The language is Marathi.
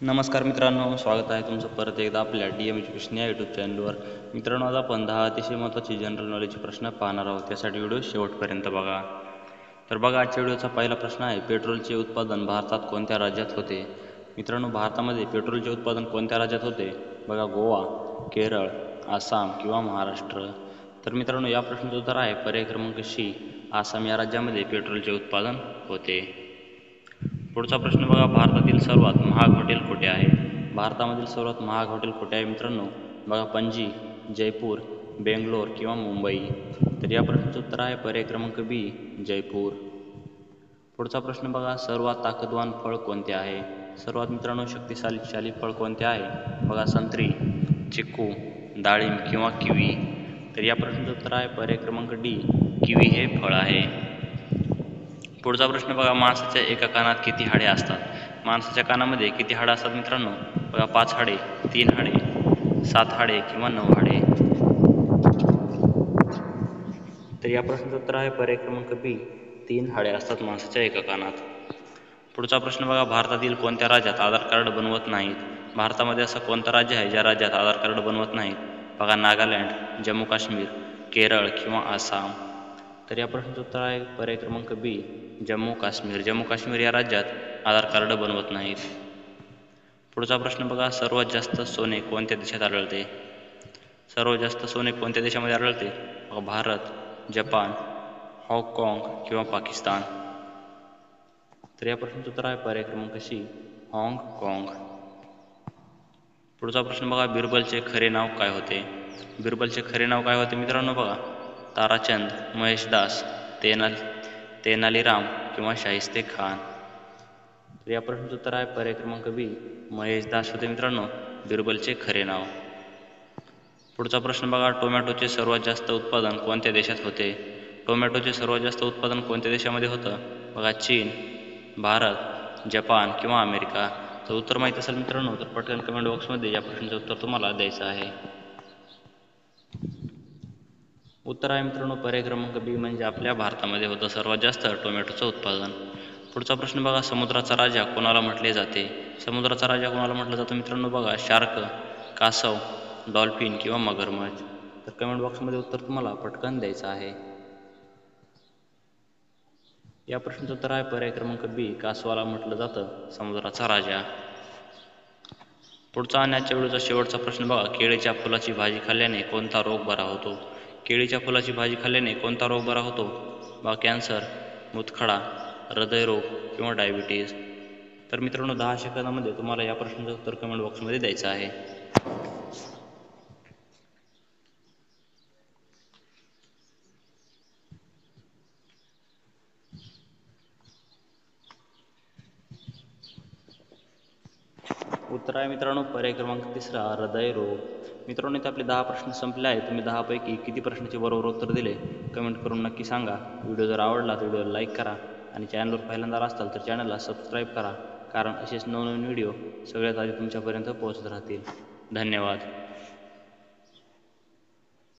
नमस्कार मित्रांनो, स्वागत आहे तुमचं परत एकदा आपल्या DM एज्युकेशन या यूट्यूब चॅनलवर. मित्रांनो, आज आपण 10 अतिशय महत्त्वाचे जनरल नॉलेजचे प्रश्न पाहणार आहोत. त्यासाठी व्हिडिओ शेवटपर्यंत बघा. तर बघा, आजच्या व्हिडिओचा पहिला प्रश्न आहे, पेट्रोलचे उत्पादन भारतात कोणत्या राज्यात होते? मित्रांनो, भारतामध्ये पेट्रोलचे उत्पादन कोणत्या राज्यात होते? बघा, गोवा, केरळ, आसाम किंवा महाराष्ट्र. तर मित्रांनो, या प्रश्नाचं उत्तर आहे पर्याय क्रमांक C, आसाम या राज्यामध्ये पेट्रोलचे उत्पादन होते. पुढचा प्रश्न बघा, भारतातील सर्वात महाग हॉटेल कुठे आहे? भारतामधील सर्वात महाग हॉटेल कुठे आहे मित्रांनो? बघा, पणजी, जयपूर, बेंगलोर किंवा मुंबई. तर या प्रश्नाचं उत्तर आहे पर्याय क्रमांक B, जयपूर. पुढचा प्रश्न बघा, सर्वात ताकदवान फळ कोणते आहे? सर्वात मित्रांनो शक्तिशाली फळ कोणते आहे? बघा, संत्री, चिक्कू, डाळिंब किंवा किवी. तर या प्रश्नाचं उत्तर आहे पर्याय क्रमांक D, किवी हे फळ आहे. पुढचा प्रश्न बघा, माणसाच्या एका कानात किती हाडे असतात? माणसाच्या कानामध्ये किती हाडं असतात मित्रांनो? बघा, 5 हाडे, 3 हाडे, 7 हाडे किंवा 9 हाडे. तर या प्रश्नाचं उत्तर आहे पर्याय क्रमांक B, 3 हाडे असतात माणसाच्या एका कानात. पुढचा प्रश्न बघा, भारतातील कोणत्या राज्यात आधार कार्ड बनवत नाहीत? भारतामध्ये असं कोणतं राज्य आहे ज्या राज्यात आधार कार्ड बनवत नाहीत? बघा, नागालँड, जम्मू काश्मीर, केरळ किंवा आसाम. तर या प्रश्नाचं उत्तर आहे पर्याय क्रमांक B, जम्मू काश्मीर. जम्मू काश्मीर या राज्यात आधार कार्ड बनवत नाहीत. पुढचा प्रश्न बघा, सर्वात जास्त सोने कोणत्या देशात आढळते? सर्वात जास्त सोने कोणत्या देशामध्ये आढळते? बघा, भारत, जपान, हाँगकाँग किंवा पाकिस्तान. तर या प्रश्नाचं उत्तर आहे पर्याय क्रमांक C, हाँगकाँग. पुढचा प्रश्न बघा, बिरबलचे खरे नाव काय होते? बिरबलचे खरे नाव काय होते मित्रांनो? बघा, ताराचंद, महेशदास, तेनालीराम किंवा शाहिस्ते खान. तर या प्रश्नाचं उत्तर आहे पर्याय क्रमांक B, महेशदास होते मित्रांनो बिरबलचे खरे नाव. पुढचा प्रश्न बघा, टोमॅटोचे सर्वात जास्त उत्पादन कोणत्या देशात होते? टोमॅटोचे सर्वात जास्त उत्पादन कोणत्या देशामध्ये होतं? बघा, चीन, भारत, जपान किंवा अमेरिका. तर उत्तर माहीत असेल मित्रांनो तर पटकन कमेंट बॉक्समध्ये या प्रश्नाचं उत्तर तुम्हाला द्यायचं आहे. उत्तर आहे मित्रांनो पर्याय क्रमांक B, म्हणजे आपल्या भारतामध्ये होतं सर्वात जास्त टोमॅटोचं उत्पादन. पुढचा प्रश्न बघा, समुद्राचा राजा कोणाला म्हटले जाते? समुद्राचा राजा कोणाला म्हटलं जातं मित्रांनो? बघा, शार्क, कासव, डॉल्फिन किंवा मगरमच्छ. तर कमेंट बॉक्समध्ये उत्तर तुम्हाला पटकन द्यायचं आहे. या प्रश्नाचं उत्तर आहे पर्याय क्रमांक B, कासवाला म्हटलं जातं समुद्राचा राजा. पुढचा आणि आजच्या व्हिडिओचा शेवटचा प्रश्न बघा, केळीच्या फुलाची भाजी खाल्ल्याने कोणता रोग बरा होतो? केळीच्या फुलाची भाजी खाल्ल्याने कोणता रोग बरा होतो? बघा, कॅन्सर, मूतखडा, हृदयरोग किंवा डायबिटीज. तर मित्रांनो, 10 सेकंदामध्ये तुम्हाला या प्रश्नाचं उत्तर कमेंट बॉक्समध्ये द्यायचं आहे. उत्तर आहे मित्रांनो पर्याय क्रमांक 3, हृदयरोग. मित्रांनो, इथे आपले 10 प्रश्न संपले आहेत. तुम्ही 10 पैकी किती प्रश्नाचे बरोबर उत्तर दिले कमेंट करून नक्की सांगा. व्हिडिओ जर आवडला तर व्हिडिओला लाईक करा आणि चॅनलवर पहिल्यांदा असाल तर चॅनलला सबस्क्राईब करा, कारण असेच नवनवीन व्हिडिओ सगळ्यात आधी तुमच्यापर्यंत पोहोचत राहतील. धन्यवाद.